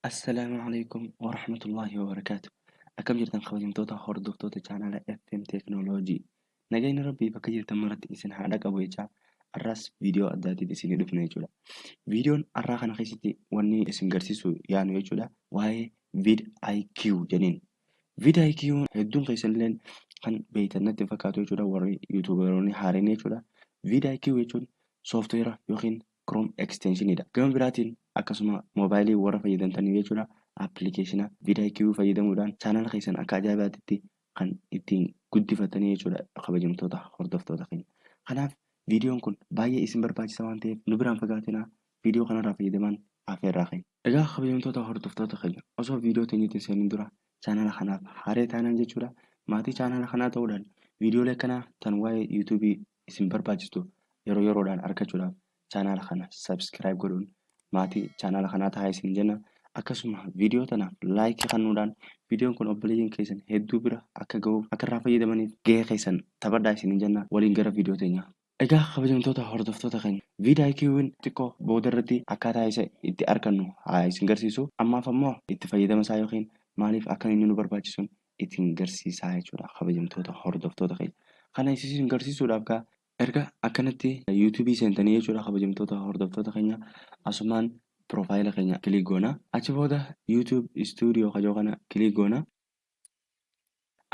السلام عليكم ورحمة الله وبركاته. أكم جرتان خوجمتوتا هوردوفتوتا channel FM Technology. Nagayni rabbii bakka jirtan maratti isin haadha qabu jecha har'as viidiyoo addaatiin isinii dhufne jechuudha. Viidiyoon har'aa kana keessatti wanni isin garsiisu yaanu jechuudha waa'ee vidIQ jedhaniin. vidIQ hedduun keessanillee kan beektan natti fakkaatu jechuudha warri yuutuubaroonni haareen jechuudha. vidIQ jechuun sooftiweera yookiin Chrome extensionidha. Gama biraatiin akkasuma moobaayilii warra fayyadamtanii jechuudha appilikeeshina vidIQ fayyadamuudhaan chaanala keessan akka ajaa'ibaatti kan ittiin guddifatanii jechuudha kabajamtoota hordoftoota keenya. Kanaaf viidiyoon kun baay'ee isin barbaachisa waan ta'eef nu biraan fagaatinaa viidiyoo kanarraa fayyadaman afeerraa keenya. Egaa kabajamtoota hordoftoota keenya osoo viidiyoo teenyatti seenuun dura chaanala kanaaf haaree taanaan jechuudha maatii chaanala kanaa ta'uudhaan viidiyoolee kanaa tan waa'ee yuutuubii isin barbaachistu yeroo yeroodhaan argachuudhaaf chaanala kana subscribe godhuun maatii chaanala kanaa taa'aa isin jenna. Akkasuma viidiyoo tanaaf laayikii kennuudhaan viidiyoon kun obboleeyyiin keessan hedduu bira akka ga'uuf akka irraa fayyadamaniif gahee keessan taphadhaa isin jenna waliin gara viidiyoo teenyaa. Egaa kabajamtoota hordoftoota keenya vidIQ'n xiqqoo booda irratti akkaataa isa itti argannu haa isin garsiisu. Ammaaf ammoo itti fayyadama isaa yookiin maaliif akka inni nu barbaachisu ittiin garsiisaa jechuudha kabajamtoota hordoftoota keenya. Kana isin garsiisuudhaaf gaa erga akkanatti yuutuubii seentanii jechuudha kabajamtoota hordoftoota keenya asumaan piroofaayila keenya kilik goona. Achi booda yuutuub istuudiyoo kajoo kana kilik goona.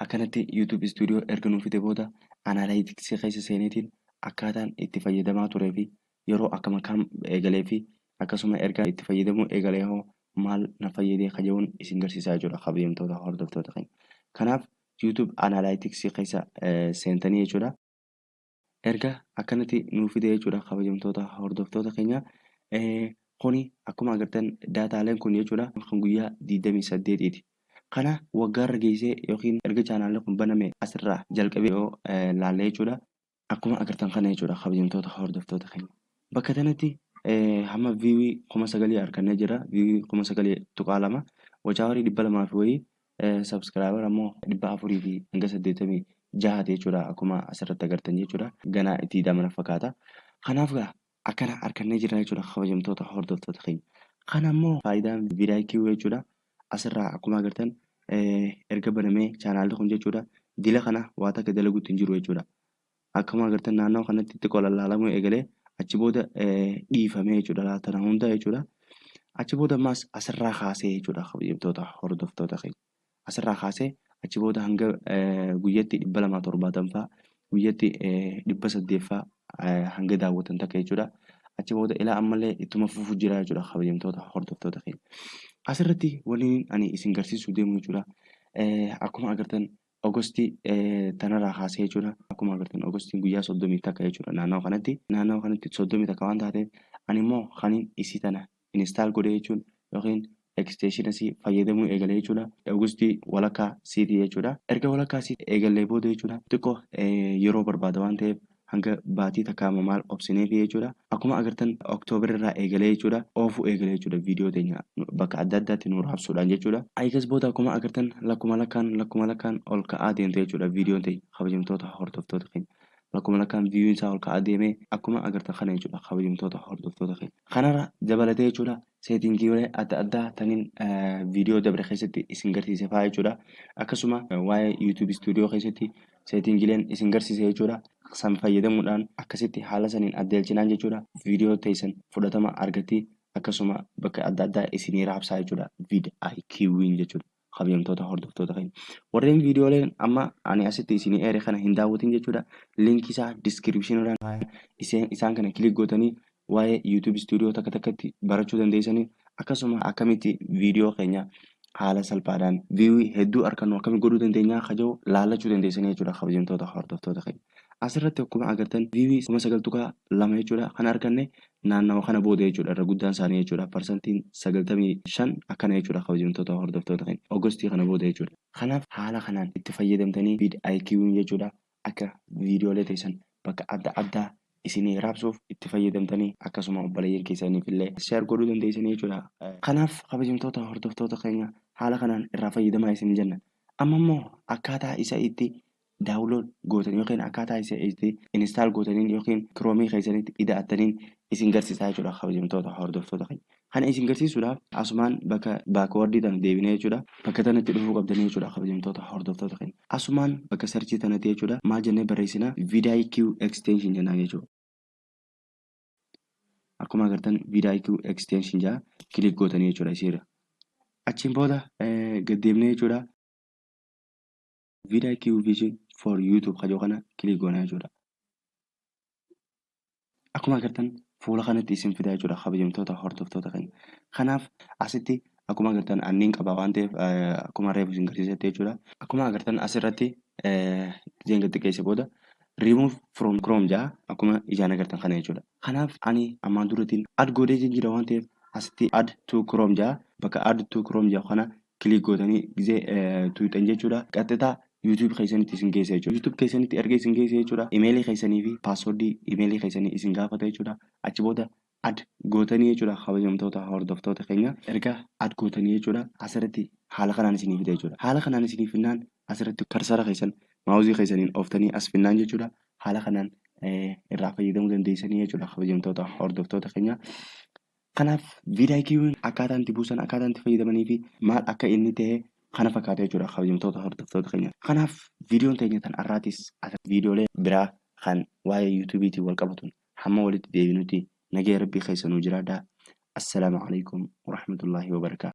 Akkanatti yuutuub istuudiyoo erga nuuf fide booda analaayiitiksii keessa seeneetiin akkaataan itti fayyadamaa turee fi yeroo akkam akkam eegalee fi akkasuma erga itti fayyadamuu eegalee hoo maal na fayyadee kajaa'uun isin garsiisaa jechuudha kabajamtoota hordoftoota keenya. Kanaaf yuutuub analaayiitiksii keessa seentanii jechuudha. Erga akkanatti nuuf fide jechuudha kabajamtoota hordoftoota keenya. Kuni akkuma agartan daataaleen kun jechuudha kan guyyaa 28ti. Kana waggaarra geessee yookiin erga chaanaalli kun baname asirraa jalqabee yoo laallee jechuudha. Akkuma agartan kana jechuudha kabajamtoota hordoftoota keenya. Bakka kanatti hamma viiwii 9,000 argannee jira. Viiwii 9,000 tuqaa lama. Wachaawarii 200 fi wayii sabskiraayibar ammoo 400 fi hanga 86 jechuudha akkuma asirratti agartan jechuudha. Ganaa itti damana fakkaata. Kanaaf gaa akkana argannee jira jechuudha kabajamtoota hordoftoota keenya. Kana ammoo faayidaan vidIQ jechuudha asirraa akkuma agartan erga banamee chaanaalli kun jechuudha dila kana waa takka dalaguutti hin jiru jechuudha. Akkuma agartan naannoo kanatti xiqqoo lallaalamuu eegalee achi booda dhiifamee jechuudha laatana hunda jechuudha. Achi booda ammas asirraa kaasee jechuudha kabajamtoota hordoftoota keenya. Asirraa kaasee achi booda hanga guyyatti 270 guyyatti 800 hanga daawwatan takka jechuudha. Achi booda ilaa ammallee ittuma fufuu jira jechuudha kabajamtoota hordoftoota keenya. Asirratti wanni ani isin garsiisuu deemu jechuudha. Akkuma agartan Ogostii tanarraa kaasee jechuudha. Akkuma agartan Ogostiin guyyaa 30 takka jechuudha naannoo kanatti. Naannoo kanatti 30 takka waan taateef ani immoo kan isii tana instaal godhee jechuun yookiin eksteeshinasii fayyadamuu eegalee jechuudha. Ogostii walakkaa siitii jechuudha. Erga walakkaa siitii eegallee booda jechuudha. Xiqqoo yeroo barbaada waan ta'eef hanga baatii takkaa maal obsineefi jechuudha. Akkuma agartan Oktoobar irraa eegalee jechuudha. Oofuu eegalee jechuudha viidiyoo teenya bakka adda addaatti nu raabsuudhaan jechuudha. Eegas booda akkuma agartan lakkuma lakkaan ol ka'aa deemte jechuudha viidiyoon teenya kabajamtoota hordoftoota keenya. Lakkuma lakkaan viiyuun isaa ol ka'aa deemee akkuma agartan kana jechuudha kabajamtoota hordoftoota keenya. Kanarra dabalatee jechuudha seetingiilee adda addaa taniin viidiyoo dabre keessatti isin garsiise fa'aa jechuudha. Akkasuma waa'ee yuutuub istuudiyoo keessatti seetingiileen isin garsiise jechuudha. San fayyadamuudhaan akkasitti haala saniin addeelchinaan jechuudha viidiyoo teessan fudhatama argatti akkasuma bakka adda addaa isinii raabsaa jechuudha vidIQ'n jechuudha kabajamtoota hordoftoota keenya. Warreen viidiyooleen amma ani asitti isinii eere kana hin daawwatin jechuudha linkii isaa diskiripshiniidhaan isaan kana kilik gootanii waa'ee yuutuub istuudiyoo takka takkatti barachuu dandeessanii akkasuma akkamitti viidiyoo keenya haala salphaadhaan viiwii hedduu argannu akkamitti godhuu dandeenyaa kaja'u laallachuu dandeessanii jechuudha kabajamtoota hordoftoota keenya. Asirratti akkuma agartan viiwii 9,200 jechuudha kan arganne naannawa kana booda jechuudha irra guddaan isaanii jechuudha parsantiin 95 akkana jechuudha kabajamtoota hordoftoota keenya Ogostii kana booda jechuudha. Kanaaf haala kanaan itti fayyadamtanii vidIQ'n jechuudha akka viidiyoolee teessan bakka adda addaa isinii raabsuuf itti fayyadamtanii akkasuma obboleeyyan keessaniif illee sheer godhuu dandeessanii jechuudha. Kanaaf kabajamtoota hordoftoota keenya haala kanaan irraa fayyadamaa isin jenna. Amma immoo akkaataa isa itti daawulood gootan yookiin akkaataa isa itti instaal gootaniin yookiin kiroomii keessanitti ida'attaniin isin garsiisaa jechuudha kabajamtoota hordoftoota keenya. Kana isin garsiisuudhaaf asumaan bakka baakwoordii tana deebinee jechuudha. Bakka tanatti dhufuu qabdanii jechuudha kabajamtoota hordoftoota keenya. Asumaan bakka sarchii tanatti jechuudha maal jennee barreessina VidIQ extension jennaan jechuudha. Akkuma agartan VidIQ extension jaa kilik gootanii jechuudha isiirra. Achiin booda gad deemnee jechuudha. VidIQ Vision for YouTube kajoo kana kilik goonaa jechuudha. Akkuma agartan fuula kanatti isin fidaa jechuudha kabajamtoota hordoftoota keenya. Kanaaf asitti akkuma agartan anniin qaba waan ta'eef akkuma reefu isin garsiisetti jechuudha. Akkuma agartan asirratti ijaan gad xiqqeesse booda remove from Chrome jaa akkuma ijaan agartan kana jechuudha. Kanaaf ani ammaan duratiin add godhee jira waan ta'eef asitti add to Chrome jaa bakka add to Chrome jaa kana kilik gootanii gizee tuuxan jechuudha. Qaxxitaa YouTube keessanitti isin geessa jechuudha. YouTube keessanitti erga isin geessa jechuudha. Imeelii keessanii fi paaswordii imeelii keessanii isin gaafata jechuudha. Achi booda add gootanii jechuudha kabajamtoota hordoftoota keenya. Erga add gootanii jechuudha asirratti haala kanaan isinii fida jechuudha. Haala kanaan isinii finnaan asirratti karsara keessan maawuzii keessaniin ooftanii as finnaan jechuudha. Haala kanaan irraa fayyadamuu dandeessanii jechuudha kabajamtoota hordoftoota keenya. Kanaaf VidIQ'n akkaataan itti buusan akkaataan itti fayyadamanii fi maal akka inni ta'e kana fakkaata jechuudha kabajamtoota hordoftoota keenya. Kanaaf viidiyoon teenya tan har'aatis viidiyoolee biraa kan waa'ee yuutuubiitiin wal qabatuun hamma walitti deebinutti nagaya rabbii keessanuu jiraadhaa. Assalaamu alaikum warahmatullaahi wabarakaatu.